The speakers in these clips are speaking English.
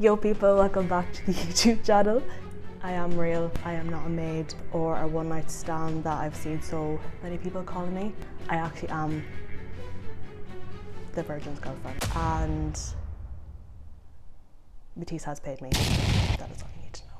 Yo people, welcome back to the YouTube channel. I am real, I am not a maid or a one night stand that I've seen so many people calling me. I actually am the Virgin's girlfriend and Matisse has paid me. That is all you need to know.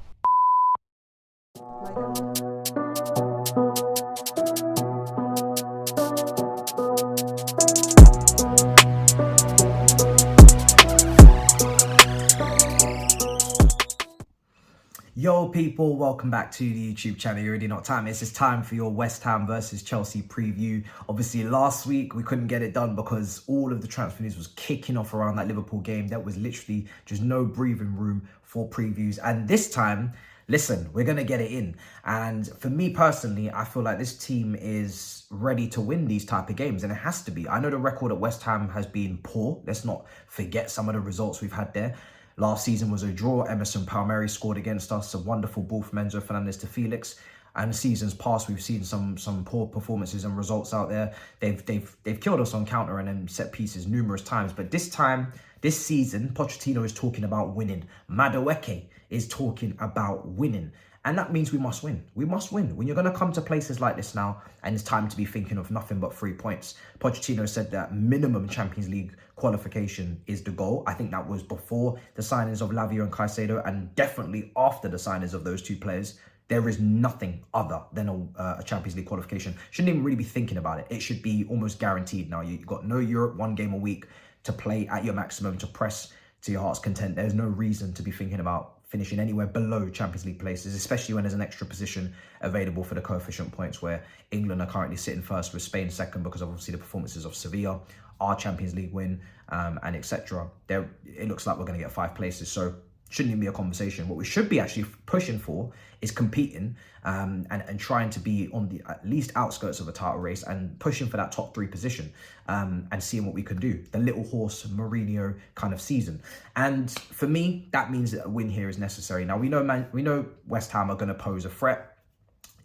Yo people, welcome back to the YouTube channel. You already know what time it is. It's time for your West Ham versus Chelsea preview. Obviously last week we couldn't get it done because all of the transfer news was kicking off around that Liverpool game. There was literally just no breathing room for previews. And this time, listen, we're going to get it in. And for me personally, I feel like this team is ready to win these type of games, and it has to be. I know the record at West Ham has been poor. Let's not forget some of the results we've had there. Last season was a draw. Emerson Palmieri scored against us. A wonderful ball from Enzo Fernandez to Felix. And seasons past, we've seen some poor performances and results out there. They've killed us on counter and then set pieces numerous times. But this time, this season, Pochettino is talking about winning. Madueke is talking about winning. And that means we must win. We must win. When you're going to come to places like this now, and it's time to be thinking of nothing but 3 points. Pochettino said that minimum Champions League qualification is the goal. I think that was before the signings of Lavia and Caicedo, and definitely after the signings of those two players. There is nothing other than a Champions League qualification. Shouldn't even really be thinking about it. It should be almost guaranteed now. You've got no Europe, 1 game a week to play at your maximum, to press to your heart's content. There's no reason to be thinking about finishing anywhere below Champions League places, especially when there's an extra position available for the coefficient points, where England are currently sitting first with Spain second because of obviously the performances of Sevilla, our Champions League win, and etc. It looks like we're going to get 5 places, so shouldn't even be a conversation. What we should be actually pushing for is competing and trying to be on the at least outskirts of a title race and pushing for that top 3 position and seeing what we can do. The little horse Mourinho kind of season. And for me, that means that a win here is necessary. Now, we know West Ham are going to pose a threat.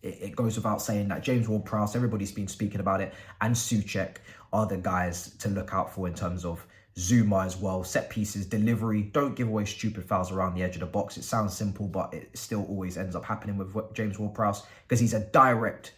It goes without saying that James Ward-Prowse, everybody's been speaking about it, and Souček are the guys to look out for in terms of Zuma as well. Set pieces, delivery, don't give away stupid fouls around the edge of the box. It sounds simple, but it still always ends up happening with James Ward-Prowse because he's a direct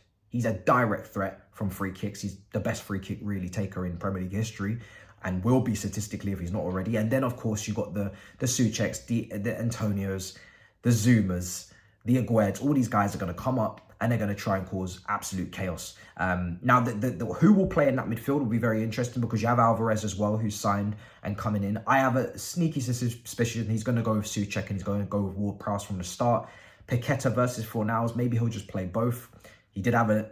threat from free kicks. He's the best free kick really taker in Premier League history, and will be statistically if he's not already. And then of course you've got the Součeks, the Antonios, the Zumas, the Agueds. All these guys are going to come up and they're going to try and cause absolute chaos. Now, who will play in that midfield will be very interesting because you have Alvarez as well, who's signed and coming in. I have a sneaky suspicion he's going to go with Souček and he's going to go with Ward-Prowse from the start. Paqueta versus Fornals, maybe he'll just play both. He did have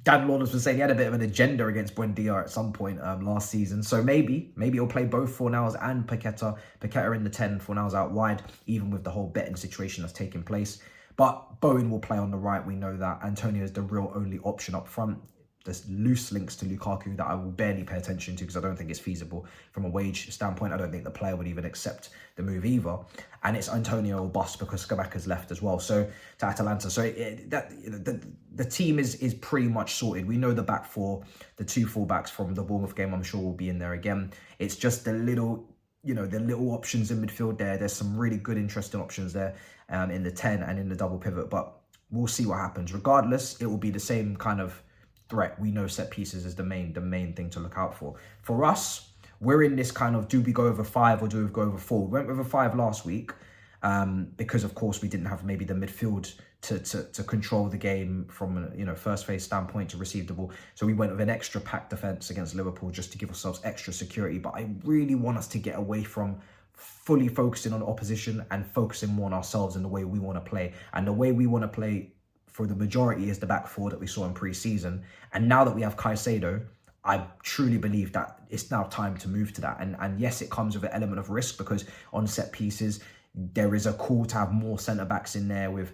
Dan Lawless was saying he had a bit of an agenda against Buendia at some point last season. So maybe he'll play both Fornals and Paqueta. Paqueta in the 10, Fornals out wide, even with the whole betting situation that's taking place. But Bowen will play on the right. We know that. Antonio is the real only option up front. There's loose links to Lukaku that I will barely pay attention to because I don't think it's feasible from a wage standpoint. I don't think the player would even accept the move either. And it's Antonio or bust because Skabaka's left as well. So to Atalanta. So the team is pretty much sorted. We know the back four, the 2 fullbacks from the Bournemouth game, I'm sure will be in there again. It's just the little options in midfield there. There's some really good, interesting options there in the 10 and in the double pivot. But we'll see what happens. Regardless, it will be the same kind of threat. We know set pieces is the main thing to look out for. For us, we're in this kind of, do we go over 5 or do we go over 4? We went over 5 last week because, of course, we didn't have maybe the midfield to control the game from a first phase standpoint to receive the ball. So we went with an extra packed defence against Liverpool just to give ourselves extra security. But I really want us to get away from fully focusing on opposition and focusing more on ourselves and the way we want to play. And the way we want to play for the majority is the back 4 that we saw in pre-season. And now that we have Caicedo, I truly believe that it's now time to move to that. And yes, it comes with an element of risk because on set pieces, there is a call to have more centre-backs in there with,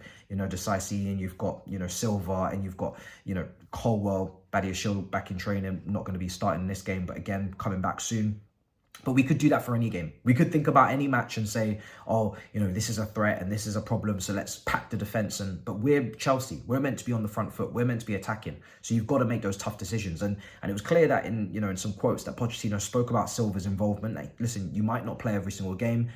Decisive, and you've got, Silva, and you've got, Colwell, Badiashile back in training, not going to be starting this game, but again, coming back soon. But we could do that for any game. We could think about any match and say, oh, this is a threat and this is a problem, so let's pack the defence. But we're Chelsea. We're meant to be on the front foot. We're meant to be attacking. So you've got to make those tough decisions. And it was clear that in some quotes that Pochettino spoke about Silva's involvement. Like, listen, you might not play every single game.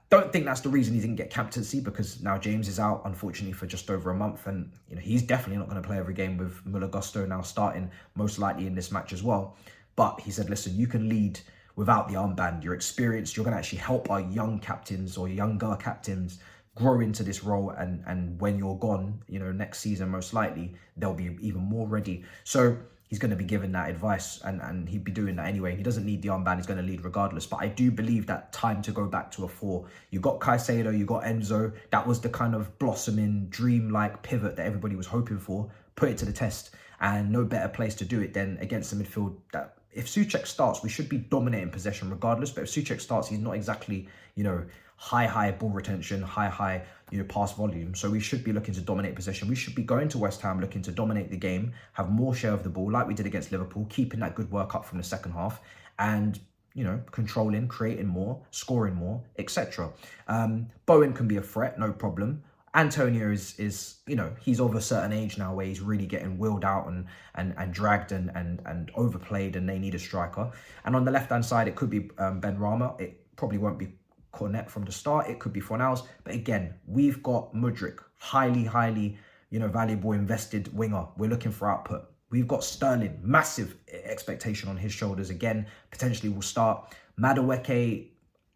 Don't think that's the reason he didn't get captaincy, because now James is out, unfortunately, for just over a month. And, he's definitely not going to play every game with Muller Gusto now starting, most likely in this match as well. But he said, listen, you can lead without the armband. You're experienced. You're going to actually help our young captains or younger captains grow into this role. And when you're gone, next season, most likely, they'll be even more ready. So he's going to be given that advice, and he'd be doing that anyway. He doesn't need the armband. He's going to lead regardless. But I do believe that time to go back to a 4. You got Caicedo, you got Enzo. That was the kind of blossoming, dream-like pivot that everybody was hoping for. Put it to the test. And no better place to do it than against the midfield that, if Souček starts, we should be dominating possession regardless. But if Souček starts, he's not exactly, high ball retention, high, pass volume. So we should be looking to dominate possession. We should be going to West Ham looking to dominate the game, have more share of the ball like we did against Liverpool, keeping that good work up from the second half, and, controlling, creating more, scoring more, etc. Bowen can be a threat, no problem. Antonio is he's of a certain age now where he's really getting wheeled out and dragged and overplayed, and they need a striker. And on the left-hand side, it could be Ben Rama. It probably won't be Cornet from the start. It could be Fornals. But again, we've got Mudryk, highly, valuable invested winger. We're looking for output. We've got Sterling, massive expectation on his shoulders. Again, potentially will start. Madueke,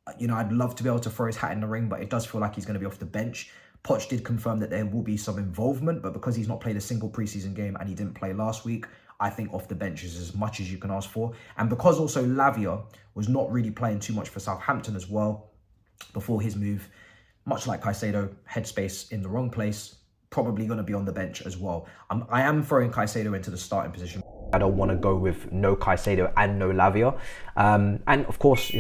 I'd love to be able to throw his hat in the ring, but it does feel like he's going to be off the bench. Poch did confirm that there will be some involvement, but because he's not played a single preseason game and he didn't play last week, I think off the bench is as much as you can ask for. And because also Lavia was not really playing too much for Southampton as well before his move, much like Caicedo, headspace in the wrong place, probably going to be on the bench as well. I am throwing Caicedo into the starting position. I don't want to go with no Caicedo and no Lavia. And of course,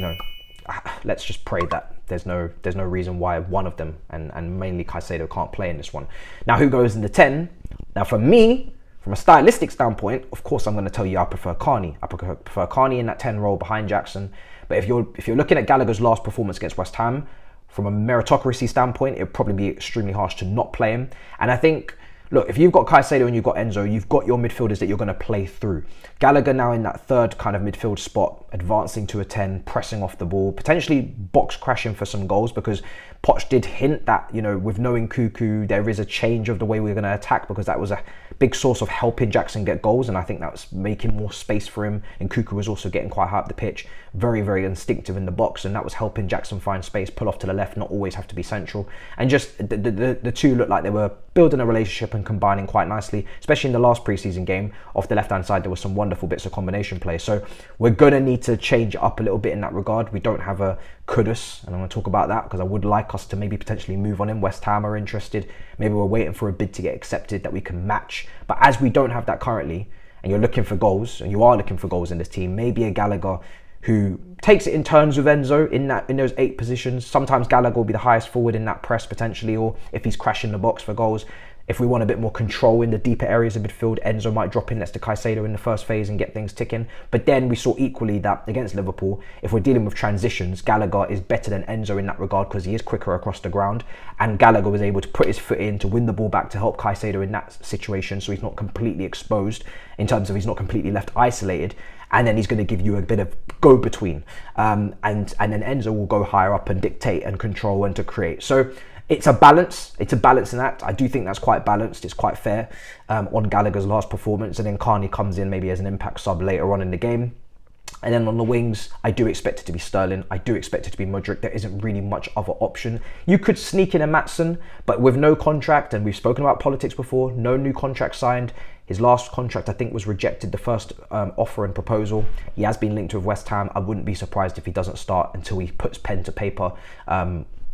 let's just pray that there's no reason why one of them, and mainly Caicedo, can't play in this one. Now, who goes in the 10? Now, for me, from a stylistic standpoint, of course, I'm going to tell you I prefer Carney. I prefer Carney in that 10 role behind Jackson. But if you're looking at Gallagher's last performance against West Ham, from a meritocracy standpoint, it would probably be extremely harsh to not play him. And I think, look, if you've got Caicedo and you've got Enzo, you've got your midfielders that you're going to play through. Gallagher now in that third kind of midfield spot, advancing to a 10, pressing off the ball, potentially box crashing for some goals, because Poch did hint that, with knowing Cuckoo, there is a change of the way we're going to attack, because that was a big source of helping Jackson get goals, and I think that was making more space for him. And Cuckoo was also getting quite high up the pitch, very, very instinctive in the box, and that was helping Jackson find space, pull off to the left, not always have to be central. And just the two looked like they were building a relationship and combining quite nicely, especially in the last preseason game. Off the left-hand side, there was some wonderful bits of combination play. So we're going to need to change it up a little bit in that regard. We don't have a Kudus, and I'm going to talk about that because I would like us to maybe potentially move on him. West Ham are interested. Maybe we're waiting for a bid to get accepted that we can match. But as we don't have that currently, and you're looking for goals, and you are looking for goals in this team, maybe a Gallagher who takes it in turns with Enzo in those 8 positions. Sometimes Gallagher will be the highest forward in that press potentially, or if he's crashing the box for goals. If we want a bit more control in the deeper areas of midfield, Enzo might drop in next to Caicedo in the first phase and get things ticking. But then we saw equally that against Liverpool, if we're dealing with transitions, Gallagher is better than Enzo in that regard because he is quicker across the ground. And Gallagher was able to put his foot in to win the ball back to help Caicedo in that situation, so he's not completely exposed in terms of he's not completely left isolated. And then he's going to give you a bit of go-between. And then Enzo will go higher up and dictate and control and to create. So it's a balance. It's a balancing act. I do think that's quite balanced. It's quite fair on Gallagher's last performance. And then Carney comes in maybe as an impact sub later on in the game. And then on the wings, I do expect it to be Sterling. I do expect it to be Mudryk. There isn't really much other option. You could sneak in a Maatsen, but with no contract, and we've spoken about politics before, no new contract signed. His last contract, I think, was rejected, the first offer and proposal. He has been linked with West Ham. I wouldn't be surprised if he doesn't start until he puts pen to paper.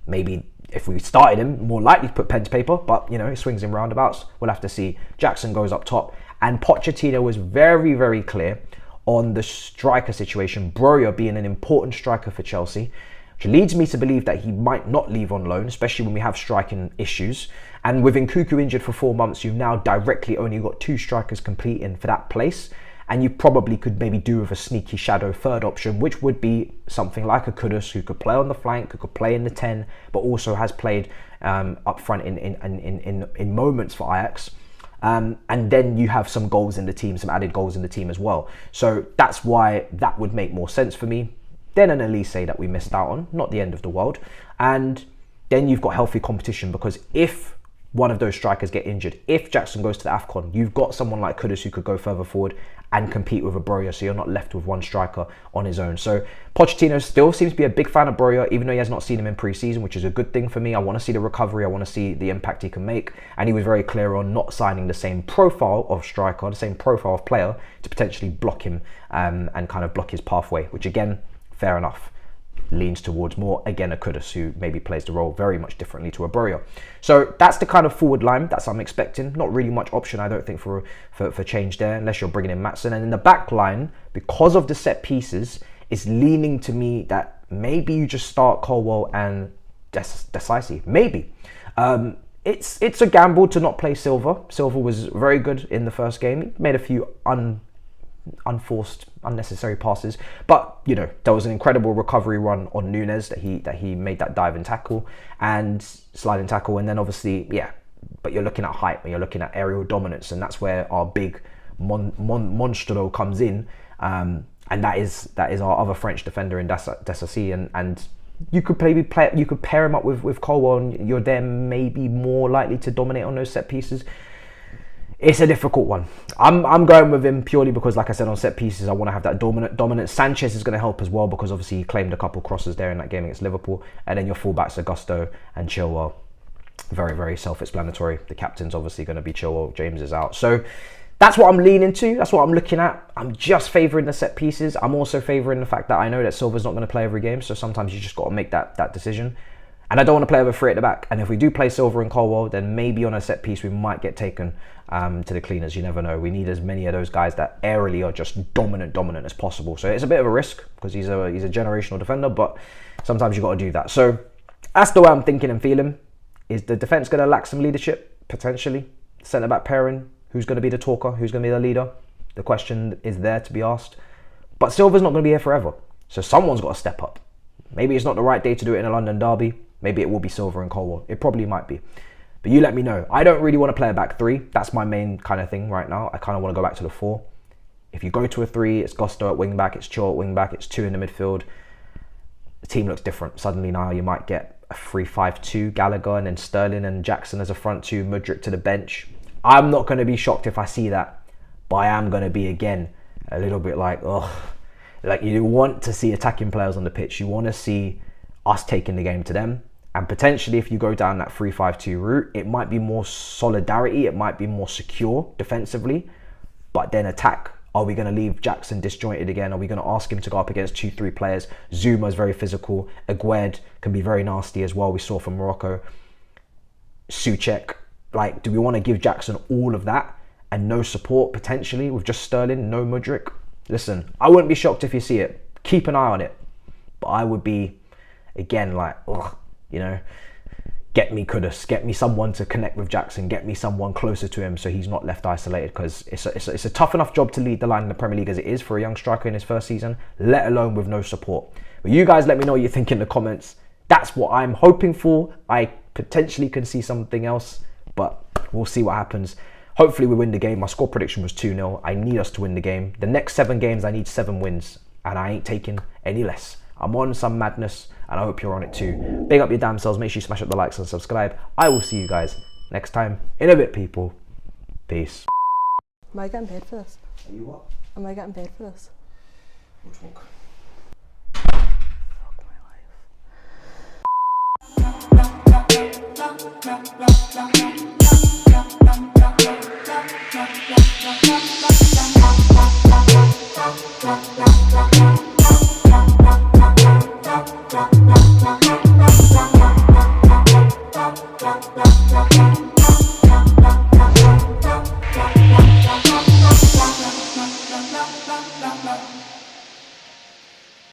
Maybe if we started him, more likely to put pen to paper, but, he swings in roundabouts. We'll have to see. Jackson goes up top. And Pochettino was very, very clear on the striker situation, Broja being an important striker for Chelsea, which leads me to believe that he might not leave on loan, especially when we have striking issues. And with Nkunku injured for 4 months, you've now directly only got 2 strikers competing for that place. And you probably could maybe do with a sneaky shadow third option, which would be something like a Kudus, who could play on the flank, who could play in the 10, but also has played up front in moments for Ajax. And then you have some goals in the team, some added goals in the team as well. So that's why that would make more sense for me. then an Elise that we missed out on, not the end of the world. And then you've got healthy competition, because if one of those strikers get injured, if Jackson goes to the AFCON, you've got someone like Kudus who could go further forward and compete with a Broja, so you're not left with one striker on his own. So Pochettino still seems to be a big fan of Broja, even though he has not seen him in pre-season, which is a good thing for me. I want to see the recovery, I want to see the impact he can make, and he was very clear on not signing the same profile of striker, the same profile of player, to potentially block him and kind of block his pathway, which again, fair enough. Leans towards more, again, a Kudus, who maybe plays the role very much differently to a Broja. So that's the kind of forward line that's I'm expecting. Not really much option, I don't think, for change there, unless you're bringing in Maatsen. And in the back line, because of the set pieces, it's leaning to me that maybe you just start Colwell and Decisive. Maybe. It's a gamble to not play Silva. Silva was very good in the first game. He made a few unforced, unnecessary passes, but you know, there was an incredible recovery run on Nunes that he made that dive and tackle and sliding tackle, and then obviously, yeah, but you're looking at height and you're looking at aerial dominance, and that's where our big monstro comes in, and that is our other French defender in Decisive, and you could pair him up with Colwell, and you're then maybe more likely to dominate on those set pieces. It's a difficult one. I'm going with him purely because, like I said, on set pieces, I want to have that dominance. Sanchez is going to help as well, because obviously he claimed a couple crosses there in that game against Liverpool. And then your fullbacks, Augusto and Chilwell. Very, very self-explanatory. The captain's obviously going to be Chilwell. James is out. So that's what I'm leaning to. That's what I'm looking at. I'm just favouring the set pieces. I'm also favouring the fact that I know that Silva's not going to play every game. So sometimes you just got to make that decision. And I don't want to play with a three at the back. And if we do play Silva and Colwell, then maybe on a set piece we might get taken to the cleaners. You never know. We need as many of those guys that aerially are just dominant as possible. So it's a bit of a risk, because he's a generational defender, but sometimes you got to do that. So that's the way I'm thinking and feeling. Is the defense going to lack some leadership? Potentially. Centre back pairing. Who's going to be the talker? Who's going to be the leader? The question is there to be asked. But Silva's not going to be here forever. So someone's got to step up. Maybe it's not the right day to do it in a London derby. Maybe it will be Silva and Colwell. It probably might be. But you let me know. I don't really want to play a back three. That's my main kind of thing right now. I kind of want to go back to the 4. If you go to a 3, it's Gusto at wing back, it's Cho at wing back, it's 2 in the midfield. The team looks different. Suddenly now you might get a 3-5-2, Gallagher, and then Sterling and Jackson as a front 2, Mudryk to the bench. I'm not going to be shocked if I see that. But I am going to be, again, a little bit like, oh, like you want to see attacking players on the pitch. You want to see us taking the game to them. And potentially, if you go down that 3-5-2 route, it might be more solidarity, it might be more secure defensively, but then attack. Are we going to leave Jackson disjointed again? Are we going to ask him to go up against 2-3 players? Zuma is very physical. Agued can be very nasty as well. We saw from Morocco. Souček. Like, do we want to give Jackson all of that and no support potentially with just Sterling, no Mudryk? Listen, I wouldn't be shocked if you see it. Keep an eye on it. But I would be, again, like, ugh. You know, get me Kudus, get me someone to connect with Jackson, get me someone closer to him so he's not left isolated, because it's a tough enough job to lead the line in the Premier League as it is for a young striker in his first season, let alone with no support. But you guys let me know what you think in the comments. That's what I'm hoping for. I potentially can see something else, but we'll see what happens. Hopefully we win the game. My score prediction was 2-0. I need us to win the game. The next 7 games, I need 7 wins, and I ain't taking any less. I'm on some madness, and I hope you're on it too. Big up your damn selves. Make sure you smash up the likes and subscribe. I will see you guys next time in a bit, people. Peace. Am I getting paid for this? Are you what? Am I getting paid for this? We'll talk. Fuck my life.